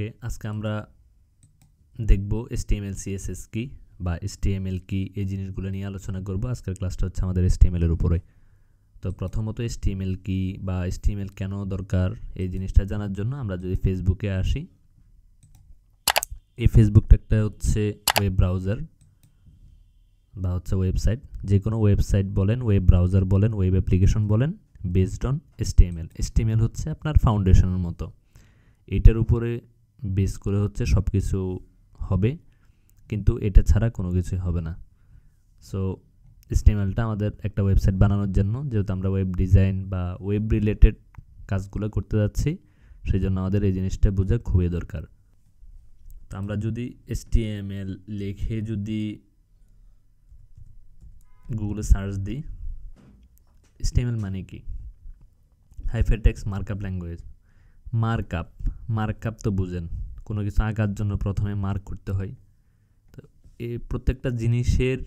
ওকে, আজকে আমরা দেখব HTML CSS কি বা HTML কি এই জিনিসগুলো নিয়ে আলোচনা করব। আজকের ক্লাসটা হচ্ছে আমাদের HTML এর উপরে। তো প্রথমত HTML কি বা HTML কেন দরকার এই জিনিসটা জানার জন্য আমরা যদি ফেসবুকে আসি, এই ফেসবুকটা একটা হচ্ছে ওয়েব ব্রাউজার বা হচ্ছে ওয়েবসাইট, যে কোনো ওয়েবসাইট বলেন, ওয়েব ব্রাউজার বলেন, ওয়েব অ্যাপ্লিকেশন বলেন, বেসড অন HTML। HTML হচ্ছে আপনার ফাউন্ডেশনের মতো, এটার উপরে বেস করে হচ্ছে সব কিছু হবে, কিন্তু এটা ছাড়া কোনো কিছুই হবে না। সো HTMLটা আমাদের একটা ওয়েবসাইট বানানোর জন্য, যেহেতু আমরা ওয়েব ডিজাইন বা ওয়েব রিলেটেড কাজগুলো করতে যাচ্ছি, সেই জন্য আমাদের এই জিনিসটা বোঝা খুবই দরকার। তো আমরা যদি HTML লিখে যদি গুগলে সার্চ দিই, HTML মানে কি? Hypertext markup language. মার্কআপ তো বুঝেন, কোনো কিছু আঁকার জন্য প্রথমে মার্ক করতে হয়। তো এই প্রত্যেকটা জিনিসের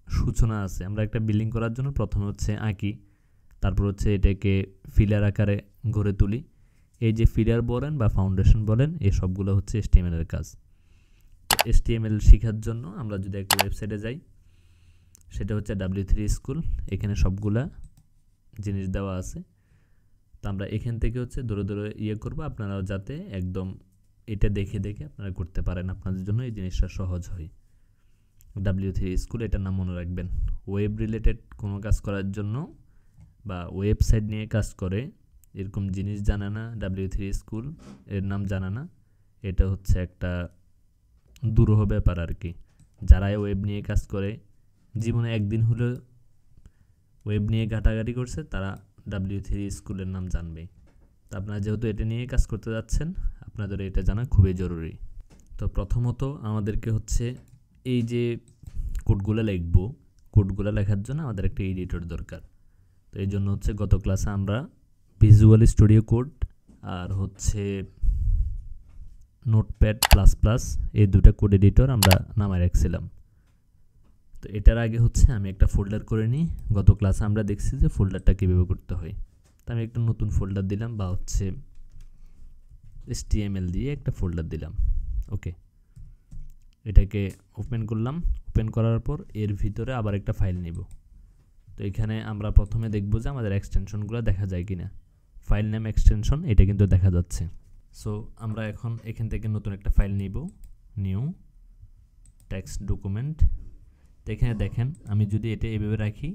সূচনা আছে। আমরা একটা বিল্ডিং করার জন্য প্রথমে হচ্ছে আঁকি, তারপর হচ্ছে এটাকে ফিলার আকারে গড়ে তুলি। এই যে ফিলার বলেন বা ফাউন্ডেশন বলেন, এই সবগুলো হচ্ছে HTML এর কাজ। তো HTML শেখার জন্য আমরা যদি একটা ওয়েবসাইটে যাই, সেটা হচ্ছে W3 স্কুল। এখানে সবগুলা জিনিস দেওয়া আছে। তো আমরা এখান থেকে হচ্ছে ধরে ধরে করব, আপনারাও যাতে একদম এটা দেখে দেখে আপনারা করতে পারেন, আপনাদের জন্য এই জিনিসটা সহজ হয়। W3 স্কুল, এটার নাম মনে রাখবেন। ওয়েব রিলেটেড কোনো কাজ করার জন্য বা ওয়েবসাইট নিয়ে কাজ করে এরকম জিনিস জানা না, W3 স্কুল এর নাম জানা না, এটা হচ্ছে একটা দুরূহ ব্যাপার আর কি। যারা ওয়েব নিয়ে কাজ করে, জীবনে একদিন হলেও ওয়েব নিয়ে ঘাটাঘাটি করছে, তারা W3 স্কুলের নাম জানবে। তো আপনারা যেহেতু এটা নিয়ে কাজ করতে যাচ্ছেন, আপনাদের এটা জানা খুবই জরুরি। তো প্রথমত আমাদেরকে হচ্ছে এই যে কোডগুলো লিখব, কোডগুলো লেখার জন্য আমাদের একটা এডিটর দরকার। তো এই জন্য হচ্ছে গত ক্লাসে আমরা ভিজুয়াল স্টুডিও কোড আর হচ্ছে নোটপ্যাড প্লাস প্লাস এই দুটো কোড এডিটর আমরা নামায় রাখছিলাম। তো এটার আগে হচ্ছে আমি একটা ফোল্ডার করে নিই। গত ক্লাসে আমরা দেখছি যে ফোল্ডারটা কীভাবে করতে হয়। তো আমি একটা নতুন ফোল্ডার দিলাম, বা হচ্ছে HTML দিয়ে একটা ফোল্ডার দিলাম। ওকে, এটাকে ওপেন করলাম। ওপেন করার পর এর ভিতরে আবার একটা ফাইল নিব। তো এখানে আমরা প্রথমে দেখব যে আমাদের এক্সটেনশনগুলো দেখা যায় কিনা। ফাইল নেম এক্সটেনশন এটা কিন্তু দেখা যাচ্ছে। সো আমরা এখন এখান থেকে নতুন একটা ফাইল নিব, নিউ টেক্সট ডকুমেন্ট। তো এখানে দেখেন, আমি যদি এটা এভাবে রাখি,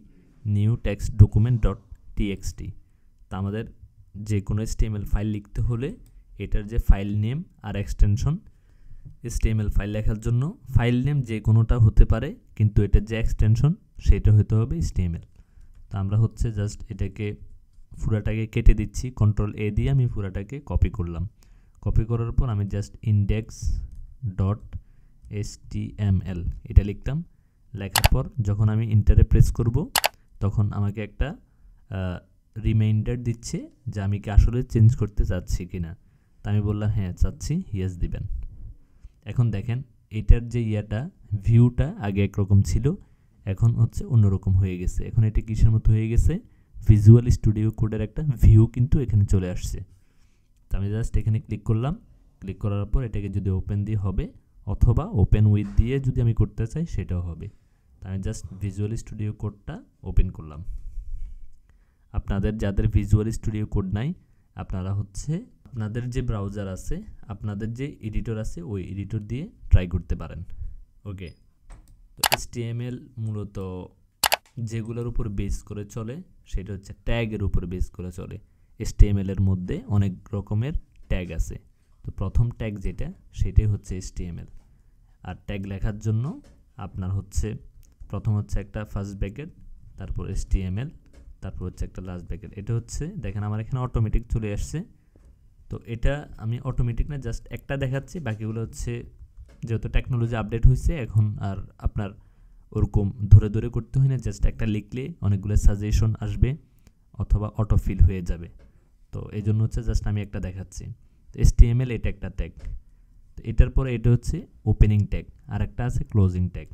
new text document dot TXT, তা আমাদের যে কোনো HTML ফাইল লিখতে হলে এটার যে ফাইল নেম আর এক্সটেনশন, HTML ফাইল লেখার জন্য ফাইল নেম যে কোনোটা হতে পারে, কিন্তু এটার যে এক্সটেনশন সেটা হতে হবে HTML। তো আমরা হচ্ছে জাস্ট এটাকে পুরাটাকে কেটে দিচ্ছি, Ctrl+A দিয়ে আমি পুরাটাকে কপি করলাম। কপি করার পর আমি জাস্ট index ডট HTML এটা লিখতাম। লেখার পর যখন আমি ইন্টারে প্রেস করব, তখন আমাকে একটা রিমাইন্ডার দিচ্ছে যে আমি কি আসলে চেঞ্জ করতে চাচ্ছি কিনা। তা আমি বললাম হ্যাঁ চাচ্ছি, ইয়েস দিবেন। এখন দেখেন এটার যে ভিউটা আগে একরকম ছিল, এখন হচ্ছে অন্যরকম হয়ে গেছে। এখন এটা কিসের মতো হয়ে গেছে? ভিজুয়াল স্টুডিও কোডের একটা ভিউ কিন্তু এখানে চলে আসছে। তো আমি জাস্ট এখানে ক্লিক করলাম। ক্লিক করার পর এটাকে যদি ওপেন দিয়ে হবে, অথবা ওপেন উইথ দিয়ে যদি আমি করতে চাই সেটাও হবে। তো আমি জাস্ট ভিজুয়াল স্টুডিও কোডটা ওপেন করলাম। আপনাদের যাদের ভিজুয়াল স্টুডিও কোড নাই, আপনারা হচ্ছে আপনাদের যে ব্রাউজার আছে, আপনাদের যে এডিটর আছে, ওই এডিটর দিয়ে ট্রাই করতে পারেন। ওকে, তো HTML মূলত যেগুলোর উপর বেস করে চলে সেটা হচ্ছে ট্যাগের উপর বেস করে চলে। HTML এর মধ্যে অনেক রকমের ট্যাগ আছে। তো প্রথম ট্যাগ যেটা, সেটাই হচ্ছে HTML। আর ট্যাগ লেখার জন্য আপনার হচ্ছে প্রথম হচ্ছে একটা ফার্স্ট ব্র্যাকেট, তারপর HTML, তারপর হচ্ছে একটা লাস্ট ব্র্যাকেট। এটা হচ্ছে দেখেন আমার এখানে অটোমেটিক চলে আসছে। তো এটা আমি অটোমেটিক না, জাস্ট একটা দেখাচ্ছি, বাকিগুলো হচ্ছে যেহেতু টেকনোলজি আপডেট হয়েছে, এখন আর আপনার ওরকম ধরে ধরে করতে হয় না। জাস্ট একটা লিখলে অনেকগুলো সাজেশন আসবে অথবা অটোফিল হয়ে যাবে। তো এই জন্য হচ্ছে জাস্ট আমি একটা দেখাচ্ছি। তো HTML এটা একটা ট্যাগ। তো এটার পরে এটা হচ্ছে ওপেনিং ট্যাগ, আর একটা আছে ক্লোজিং ট্যাগ।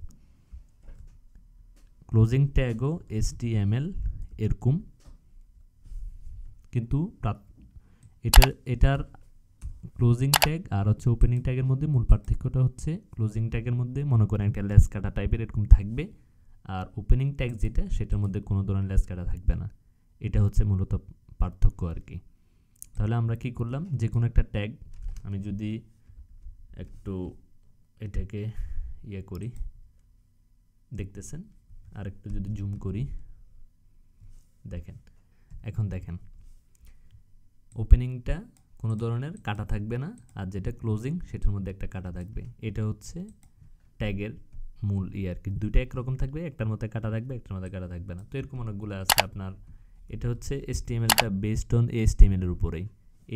ক্লোজিং ট্যাগও HTML এরকম, কিন্তু এটার ক্লোজিং ট্যাগ আর হচ্ছে ওপেনিং ট্যাগের মধ্যে মূল পার্থক্যটা হচ্ছে ক্লোজিং ট্যাগের মধ্যে মনে করেন একটা লেস কাটা টাইপের এরকম থাকবে, আর ওপেনিং ট্যাগ যেটা সেটার মধ্যে কোনো ধরনের লেস কাটা থাকবে না। এটা হচ্ছে মূলত পার্থক্য আর কি। তাহলে আমরা কি করলাম, যে কোনো একটা ট্যাগ আমি যদি একটু এটাকে ইয়ে করি, দেখতেছেন, আর একটু যদি জুম করি দেখেন, এখন দেখেন ওপেনিংটা কোনো ধরনের কাটা থাকবে না, আর যেটা ক্লোজিং সেটার মধ্যে একটা কাটা থাকবে। এটা হচ্ছে ট্যাগের মূল আর কি, দুইটা একরকম থাকবে, একটার মধ্যে কাটা থাকবে, একটার মধ্যে কাটা থাকবে না। তো এরকম অনেকগুলো আছে আপনার। এটা হচ্ছে HTML-টা বেসড অন HTML-এর উপরেই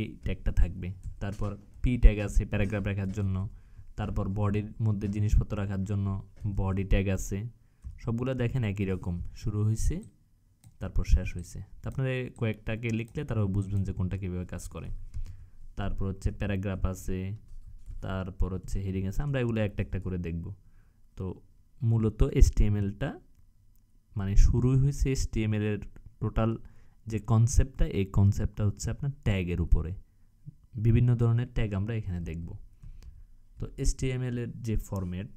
এই ট্যাগটা থাকবে। তারপর পি ট্যাগ আছে প্যারাগ্রাফ রাখার জন্য, তারপর বডির মধ্যে জিনিসপত্র রাখার জন্য বডি ট্যাগ আছে। সবগুলো দেখেন একই রকম, শুরু হয়েছে তারপর শেষ হয়েছে। তো আপনারা কয়েকটাকে লিখলে তারাও বুঝবেন যে কোনটা কীভাবে কাজ করে। তারপর হচ্ছে প্যারাগ্রাফ আছে, তারপর হচ্ছে হেডিং আছে। আমরা এগুলো একটা একটা করে দেখব। তো মূলত HTML-টা মানে শুরুই হয়েছে HTML-এর টোটাল যে কনসেপ্টটা, এই কনসেপ্টটা হচ্ছে আপনার ট্যাগের উপরে। বিভিন্ন ধরনের ট্যাগ আমরা এখানে দেখব। তো HTML-এর যে ফরম্যাট,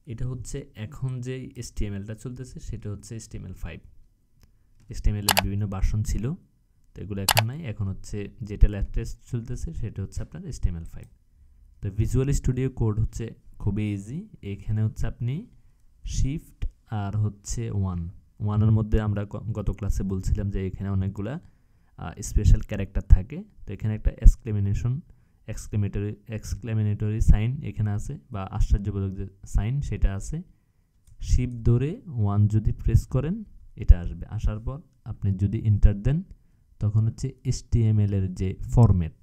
এটা হচ্ছে এখন যে HTML-টা চলতেছে সেটা হচ্ছে HTML5। HTML-এর বিভিন্ন ভার্সন ছিল, তো এগুলো এখন নাই। এখন হচ্ছে যেটা লেটেস্ট চলতেছে সেটা হচ্ছে আপনার HTML5। তো ভিজুয়াল স্টুডিও কোড হচ্ছে খুবই ইজি। এখানে হচ্ছে আপনি শিফট আর হচ্ছে ওয়ানের মধ্যে আমরা গত ক্লাসে বলছিলাম যে এখানে অনেকগুলা স্পেশাল ক্যারেক্টার থাকে। তো এখানে একটা এক্সক্লেমেটরি সাইন এখানে আছে, বা আশ্চর্যবোধক যে সাইন সেটা আছে। শিফট ধরে 1 যদি প্রেস করেন এটা আসবে। আসার পর আপনি যদি এন্টার দেন তখন হচ্ছে HTML-এর যে ফরম্যাট,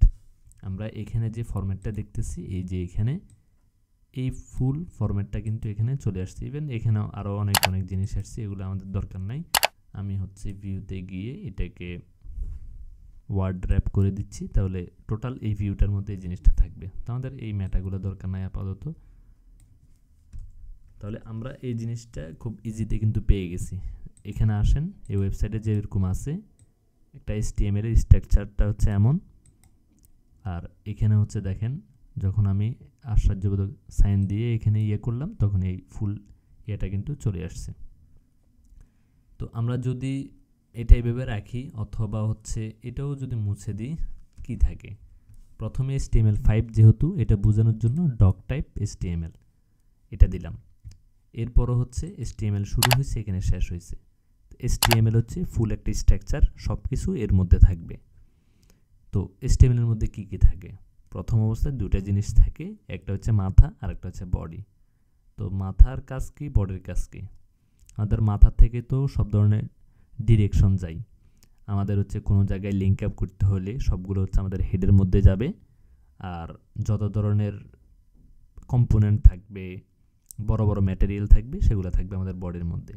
আমরা এখানে যে ফরম্যাটটা দেখতেছি, এই যে এখানে এই ফুল ফরম্যাটটা কিন্তু এখানে চলে আসছে। ইভেন এখানেও আরও অনেক জিনিস আসছে, এগুলো আমাদের দরকার নাই। আমি হচ্ছে ভিউতে গিয়ে এটাকে ওয়ার্ড র্যাপ করে দিচ্ছি, তাহলে টোটাল এই ভিউটার মধ্যে এই জিনিসটা থাকবে। তো আমাদের এই ম্যাটাগুলো দরকার নাই আপাতত। তাহলে আমরা এই জিনিসটা খুব ইজিতে কিন্তু পেয়ে গেছি। এখানে আসেন, এই ওয়েবসাইটে যেরকম আছে একটা HTML-এর স্ট্রাকচারটা হচ্ছে এমন, আর এখানে হচ্ছে দেখেন যখন আমি আশ্চর্যবোধক সাইন দিয়ে এখানে ইয়ে করলাম তখন এই ফুল ইয়েটা কিন্তু চলে আসছে। তো আমরা যদি এটা এইভাবে রাখি অথবা হচ্ছে এটাও যদি মুছে দিই, কি থাকে, প্রথমে HTML5 যেহেতু এটা বোঝানোর জন্য ডক টাইপ HTML এটা দিলাম। এরপরও হচ্ছে HTML শুরু হয়েছে, এখানে শেষ হয়েছে। HTML হচ্ছে ফুল একটা স্ট্রাকচার, সব কিছু এর মধ্যে থাকবে। তো HTML-এর মধ্যে কি কি থাকে, প্রথম অবস্থায় দুটা জিনিস থাকে, একটা হচ্ছে মাথা আর একটা হচ্ছে বডি। তো মাথার কাজ কি, বডির কাজ কি? আমাদের মাথা থেকে তো সব ধরনের ডিরেকশন যায়। আমাদের হচ্ছে কোনো জায়গায় লিঙ্ক আপ করতে হলে সবগুলো হচ্ছে আমাদের হেডের মধ্যে যাবে, আর যত ধরনের কম্পোনেন্ট থাকবে, বড় বড় ম্যাটেরিয়াল থাকবে, সেগুলো থাকবে আমাদের বডির মধ্যে।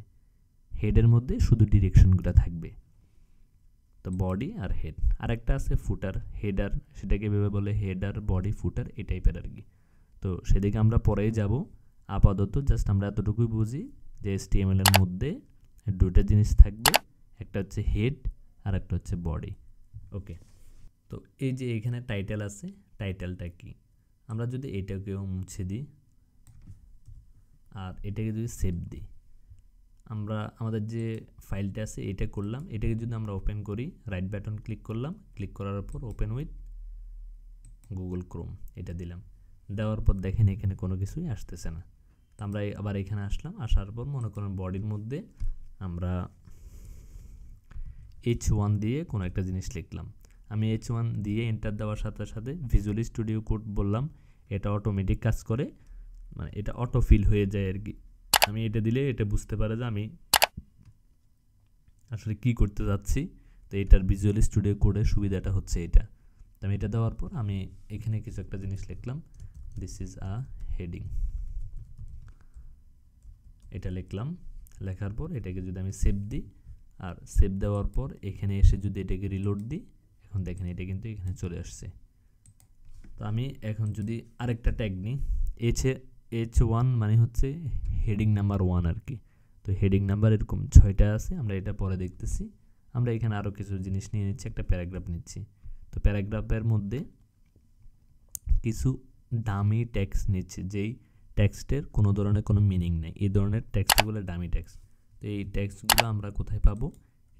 হেডের মধ্যে শুধু ডিরেকশনগুলো থাকবে। তো বডি আর হেড। আর একটা আছে ফুটার, হেডার, সেটাকে ভেবে বলে হেডার, বডি, ফুটার, এই টাইপের আর কি। তো সেদিকে আমরা পরেই যাব। আপাতত জাস্ট আমরা এতটুকুই বুঝি যে HTML-এর মধ্যে দুটো জিনিস থাকবে, একটা হচ্ছে হেড আর একটা হচ্ছে বডি। ওকে, তো এই যে এখানে টাইটেল আছে, টাইটেলটা কি? আমরা যদি এটাকেও মুছে দিই আর এটাকে যদি সেভ দিই, আমরা আমাদের যে ফাইলটা আছে এটা করলাম, এটাকে যদি আমরা ওপেন করি, রাইট বাটন ক্লিক করলাম, ক্লিক করার পর ওপেন উইথ গুগল ক্রোম এটা দিলাম, দেওয়ার পর দেখেন এখানে কোনো কিছুই আসতেছে না। তো আমরা আবার এখানে আসলাম, আসার পর মনে করেন বডির মধ্যে আমরা H1 দিয়ে কোনো একটা জিনিস লিখলাম। আমি H1 দিয়ে এন্টার দেওয়ার সাথে সাথে ভিজুয়াল স্টুডিও কোড বললাম, এটা অটোমেটিক কাজ করে, মানে এটা অটো ফিল হয়ে যায় আর কি। আমি এটা দিলে এটা বুঝতে পারে যে আমি আসলে কি করতে যাচ্ছি। তো এটার ভিজুয়াল স্টুডিও কোডের সুবিধাটা হচ্ছে এটা। তো আমি এটা দেওয়ার পর আমি এখানে কিছু একটা জিনিস লিখলাম, দিস ইজ আ হেডিং, এটা লিখলাম। লেখার পর এটাকে যদি আমি সেভ দিই, আর সেভ দেওয়ার পর এখানে এসে যদি এটাকে রিলোড দিই, এখন দেখেন এটা কিন্তু এখানে চলে আসছে। তো আমি এখন যদি আরেকটা ট্যাগ নিই, H1 মানে হচ্ছে হেডিং নাম্বার 1 আর কি। তো হেডিং নাম্বার এরকম 6টা আছে, আমরা এটা পরে দেখতেছি। আমরা এখানে আরও কিছু জিনিস নিয়ে নিচ্ছি, একটা প্যারাগ্রাফ নিচ্ছি। তো প্যারাগ্রাফের মধ্যে কিছু ডামি টেক্সট নিচ্ছে, যেই টেক্সটের কোনো ধরনের কোনো মিনিং নেই। এই ধরনের টেক্সটগুলো ডামি টেক্সট। তো এই টেক্সটগুলো আমরা কোথায় পাবো?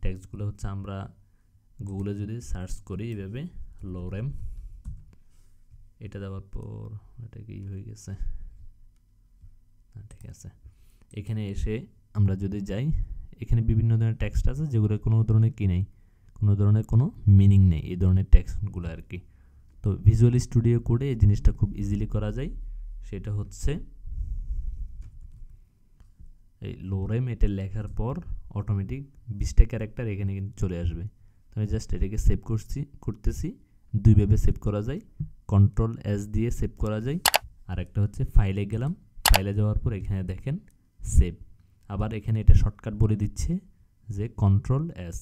টেক্সটগুলো হচ্ছে আমরা গুগলে যদি সার্চ করি এইভাবে লোরেম, এটা দেওয়ার পর এটা কি হয়ে গেছে, ঠিক আছে। এখানে এসে আমরা যদি যাই, এখানে বিভিন্ন ধরনের টেক্সট আছে যেগুলো কোনো ধরনের কি নেই, কোনো ধরনের কোনো মিনিং নেই, এই ধরনের টেক্সটগুলো আর কি। তো ভিজুয়াল স্টুডিও কোডে এই জিনিসটা খুব ইজিলি করা যায়। সেটা হচ্ছে এই লোরেম, এটা লেখার পর অটোমেটিক 20টা ক্যারেক্টার এখানে কিন্তু চলে আসবে। তো আমি জাস্ট এটাকে সেভ করতেছি। দুইভাবে সেভ করা যায়, Ctrl+S দিয়ে সেভ করা যায়, আর একটা হচ্ছে ফাইলে গেলাম, ফাইলে যাওয়ার পর এখানে দেখেন সেভ। আবার এখানে এটা শর্টকাট বলে দিচ্ছে যে Ctrl+S।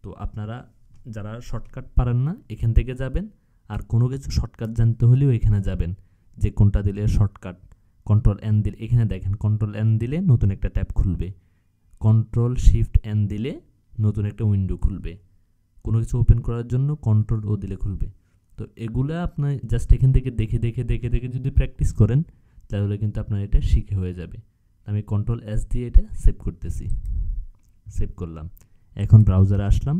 তো আপনারা যারা শর্টকাট পারেন না এখান থেকে যাবেন, আর কোনো কিছু শর্টকাট জানতে হলেও এখানে যাবেন, যে কোনটা দিলে শর্টকাট। Ctrl+N দিলে এখানে দেখেন Ctrl+N দিলে নতুন একটা ট্যাব খুলবে, Ctrl+Shift+N দিলে নতুন একটা উইন্ডো খুলবে, কোনো কিছু ওপেন করার জন্য Ctrl+O দিলে খুলবে। তো এগুলো আপনি জাস্ট এখান থেকে দেখে দেখে দেখে দেখে যদি প্র্যাকটিস করেন তাহলে কিন্তু আপনার এটা শিখে হয়ে যাবে। আমি Ctrl+S দিয়ে এটা সেভ করতেছি, সেভ করলাম। এখন ব্রাউজারে আসলাম,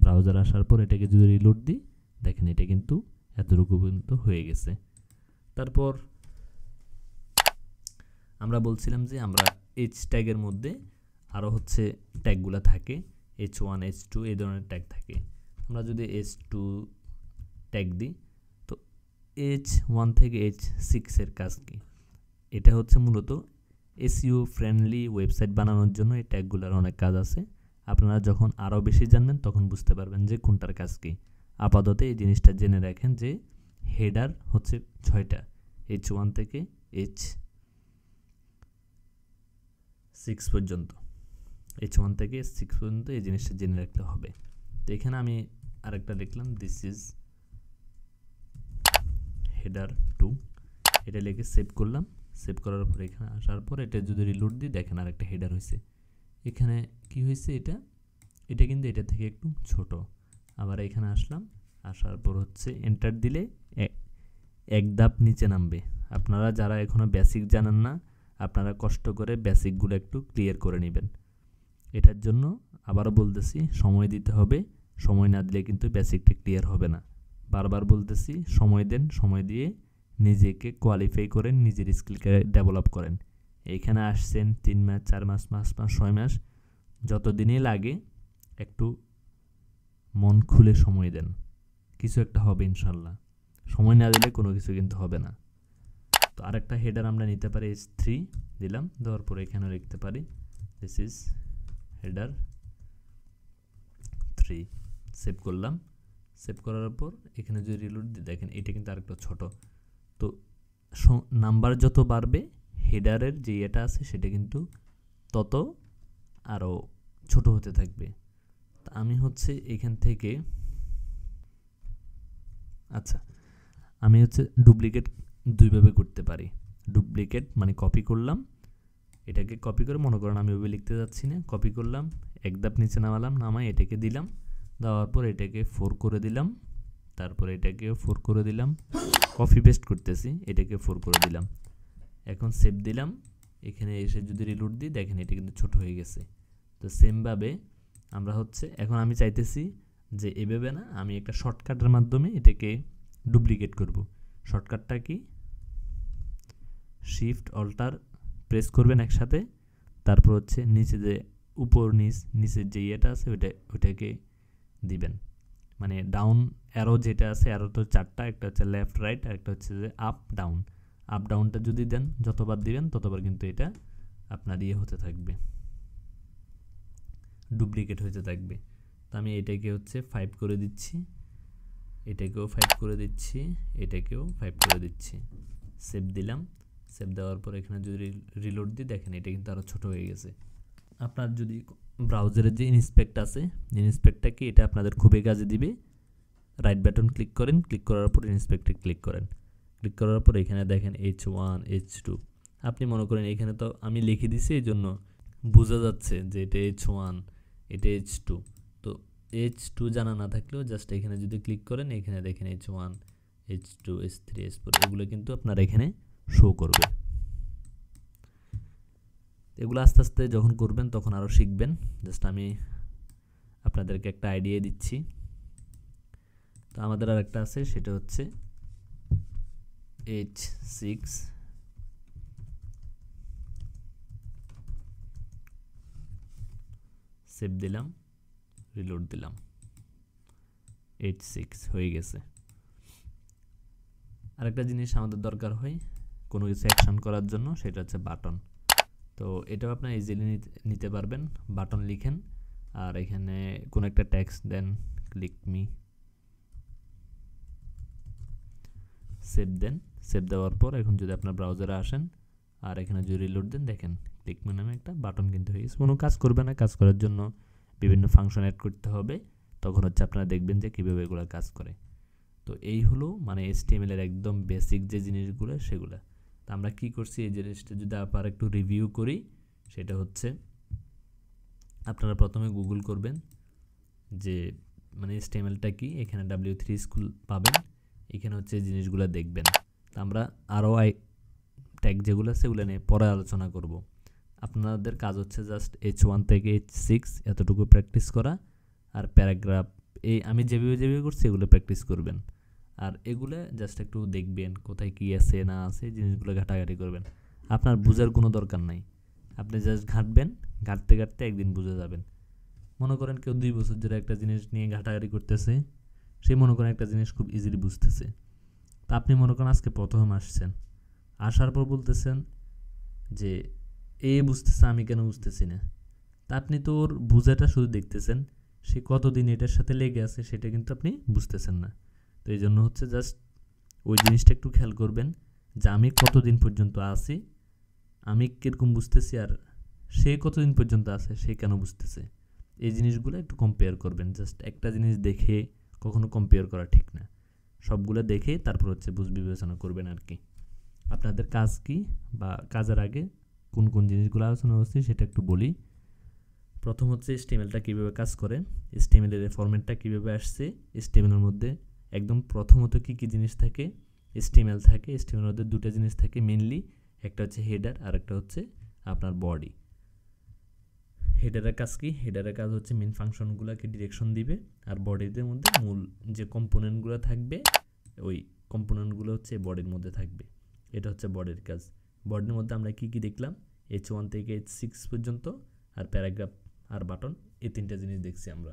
ব্রাউজারে আসার পর এটাকে যদি রিলোড দিই, দেখেন এটা কিন্তু এতটুকু পর্যন্ত হয়ে গেছে। তারপর আমরা বলছিলাম যে আমরা H ট্যাগের মধ্যে আরও হচ্ছে ট্যাগগুলো থাকে, H1 H2 এই ধরনের ট্যাগ থাকে। আমরা যদি H2 ট্যাগ দিই, তো H1 থেকে H6 এর কাজ কি? এটা হচ্ছে মূলত এসইও ফ্রেন্ডলি ওয়েবসাইট বানানোর জন্য এই ট্যাগগুলোর অনেক কাজ আছে। আপনারা যখন আরও বেশি জানবেন তখন বুঝতে পারবেন যে কোনটার কাজ কি। আপাতত এই জিনিসটা জেনে রাখেন যে হেডার হচ্ছে 6টা, H1 থেকে H6 পর্যন্ত, H1 থেকে H6 পর্যন্ত এই জিনিসটা জেনে রাখতে হবে। তো এখানে আমি আরেকটা লিখলাম, দিস ইজ হেডার 2, এটা লিখে সেভ করলাম। সেভ করার পর এখানে আসার পর এটা যদি রিলোড দিই, দেখেন আরেকটা হেডার হয়েছে। এখানে কি হয়েছে, এটা কিন্তু এটা থেকে একটু ছোট। আবার এখানে আসলাম, আসার পর হচ্ছে এন্টার দিলে এক ধাপ নিচে নামবে। আপনারা যারা এখনও বেসিক জানেন না, আপনারা কষ্ট করে বেসিকগুলো একটু ক্লিয়ার করে নেবেন। এটার জন্য আবারও বলতেছি, সময় দিতে হবে, সময় না দিলে কিন্তু বেসিকটা ক্লিয়ার হবে না। বারবার বলতেছি, সময় দেন, সময় দিয়ে নিজেকে কোয়ালিফাই করেন, নিজের স্কিলকে ডেভেলপ করেন। এইখানে আসছেন 3 মাস 4 মাস 5 মাস 6 মাস, যতদিনই লাগে একটু মন খুলে সময় দেন, কিছু একটা হবে ইনশাল্লাহ। সময় না দিলে কোনো কিছু কিন্তু হবে না। তো আরেকটা হেডার আমরা নিতে পারি, H3 দিলাম, দেওয়ার পরে এখানে লিখতে পারি দিস ইজ হেডার 3, সেভ করলাম। সেভ করার পর এখানে যদি রিলোড দিই, দেখেন এটা কিন্তু আরেকটা ছোট। তো নাম্বার যত বাড়বে হেডারের যে এটা আছে সেটা কিন্তু তত আরও ছোট হতে থাকবে। তা আমি হচ্ছে এখান থেকে আমি হচ্ছে ডুপ্লিকেট দুইভাবে করতে পারি। ডুপ্লিকেট মানে কপি করলাম, এটাকে কপি করে মনে করেন আমি ওইভাবে লিখতে যাচ্ছি না, কপি করলাম, এক ধাপ নিচে নামাই এটাকে দিলাম, দেওয়ার পর এটাকে 4 করে দিলাম, তারপর এটাকে 4 করে দিলাম, কপি পেস্ট করতেছি, এটাকে 4 করে দিলাম। এখন সেভ দিলাম। এখানে এসে যদি রিলোড দিই, দেখেন এটা কিন্তু ছোট হয়ে গেছে। তো সেমভাবে আমরা হচ্ছে এখন আমি চাইতেছি যে এভাবে না, আমি একটা শর্টকাটের মাধ্যমে এটাকে ডুপ্লিকেট করব। শর্টকাটটা কি? শিফট অল্টার প্রেস করবেন একসাথে, তারপর হচ্ছে নিচে যে উপর নিচের যে ইয়েটা আছে ওইটাকে দিবেন, মানে ডাউন অ্যারো যেটা আছে, অ্যারো তো 4টা, একটা হচ্ছে লেফট রাইট আর একটা হচ্ছে যে আপ ডাউন। আপ ডাউনটা যদি দেন, যতবার দিবেন ততবার কিন্তু এটা আপনার ইয়ে হতে থাকবে, ডুপ্লিকেট হতে থাকবে। তো আমি এটাকে হচ্ছে 5 করে দিচ্ছি, এটাকেও 5 করে দিচ্ছি, এটাকেও 5 করে দিচ্ছি। সেভ দিলাম। সেভ দেওয়ার পর এখানে যদি রিলোড দিই, দেখেন এটা কিন্তু আরও ছোট হয়ে গেছে। আপনার যদি ব্রাউজারের যে ইনস্পেক্ট আছে, ইনস্পেক্টটা কি, এটা আপনাদের খুবই কাজে দিবে। রাইট বাটন ক্লিক করেন, ক্লিক করার পর ইনস্পেক্টে ক্লিক করেন, ক্লিক করার পর এখানে দেখেন H1 H2। আপনি মনে করেন এখানে তো আমি লিখে দিছি, এই জন্য বোঝা যাচ্ছে যে এটা H1 এটা H2। তো H2 জানা না থাকলেও জাস্ট এখানে যদি ক্লিক করেন, এখানে দেখেন H1 H2 H3 H4 এগুলো কিন্তু আপনার এখানে শো করবে। এগুলো আস্তে আস্তে যখন করবেন তখন আরও শিখবেন। জাস্ট আমি আপনাদেরকে একটা আইডিয়া দিচ্ছি। তো আমাদের আর একটা আছে, সেটা হচ্ছে H6 সেভ দিলাম, রিলোড দিলাম, H6 হয়ে গেছে। আরেকটা জিনিস আমাদের দরকার হয় কোনো কিছু অ্যাকশন করার জন্য, সেটা হচ্ছে বাটন। তো এটাও আপনার ইজিলি নিতে পারবেন। বাটন লিখেন আর এখানে কোনো একটা টেক্সট দেন, ক্লিক মি, সেভ দেন। সেভ দেওয়ার পর এখন যদি আপনার ব্রাউজারে আসেন আর এখানে যদি রিলোড দেন, দেখেন ক্লিক মি নামে একটা বাটন কিন্তু হয়ে গেছে। কোনো কাজ করবে না, কাজ করার জন্য বিভিন্ন ফাংশন অ্যাড করতে হবে, তখন হচ্ছে আপনারা দেখবেন যে কীভাবে এগুলো কাজ করে। তো এই হলো মানে HTML এর একদম বেসিক যে জিনিসগুলো সেগুলো। তো আমরা কি করছি এই জিনিসটা যদি আবার একটু রিভিউ করি, সেটা হচ্ছে আপনারা প্রথমে গুগল করবেন যে মানে HTML-টা কি, এখানে W3 স্কুল পাবেন, এখানে হচ্ছে এই জিনিসগুলো দেখবেন। তো আমরা আরও ট্যাগ যেগুলো আছে সেগুলো নিয়ে পরে আলোচনা করব। আপনাদের কাজ হচ্ছে জাস্ট H1 থেকে H6 এতটুকু প্র্যাকটিস করা, আর প্যারাগ্রাফ এই আমি যেভাবে করছি এগুলো প্র্যাকটিস করবেন। আর এগুলো জাস্ট একটু দেখবেন কোথায় কী আছে না আছে, জিনিসগুলো ঘাটাঘাটি করবেন। আপনার বোঝার কোনো দরকার নাই, আপনি জাস্ট ঘাঁটবেন, ঘাঁটতে একদিন বুঝে যাবেন। মনে করেন কেউ 2 বছর ধরে একটা জিনিস নিয়ে ঘাটাঘাটি করতেছে, সে মনে করেন একটা জিনিস খুব ইজিলি বুঝতেছে। তা আপনি মনে করেন আজকে প্রথম আসছেন, আসার পর বলতেছেন যে এ বুঝতেছে আমি কেন বুঝতেছি না। তা আপনি তো ওর বোঝাটা শুধু দেখতেছেন, সে কতদিন এটার সাথে লেগে আছে সেটা কিন্তু আপনি বুঝতেছেন না। তো এই জন্য হচ্ছে জাস্ট ওই জিনিসটা একটু খেয়াল করবেন যে আমি কতদিন পর্যন্ত আছি, আমি কীরকম বুঝতেছি, আর সে কতদিন পর্যন্ত আছে, সে কেন বুঝতেছে। এই জিনিসগুলো একটু কম্পেয়ার করবেন। জাস্ট একটা জিনিস দেখে কখনো কম্পেয়ার করা ঠিক না, সবগুলো দেখে তারপর হচ্ছে বিবেচনা করবেন আর কি। আপনাদের কাজ কি বা কাজের আগে কোন কোন জিনিসগুলো আলোচনা হচ্ছে সেটা একটু বলি। প্রথম হচ্ছে HTML-টা কীভাবে কাজ করে, HTML-এর ফরম্যাটটা কীভাবে আসছে, HTML-এর মধ্যে একদম প্রথমত কী কী জিনিস থাকে, HTML থাকে, HTML-এর মধ্যে দুটো জিনিস থাকে মেনলি, একটা হচ্ছে হেডার আর একটা হচ্ছে আপনার বডি। হেডারের কাজ কি, হেডারের কাজ হচ্ছে মেন ফাংশনগুলোকে ডিরেকশন দিবে, আর বডিদের মধ্যে মূল যে কম্পোনেন্টগুলো থাকবে ওই কম্পোনেন্টগুলো হচ্ছে বডির মধ্যে থাকবে। এটা হচ্ছে বডির কাজ। বডির মধ্যে আমরা কি কি দেখলাম, H1 থেকে H6 পর্যন্ত, আর প্যারাগ্রাফ আর বাটন, এই তিনটা জিনিস দেখছি আমরা।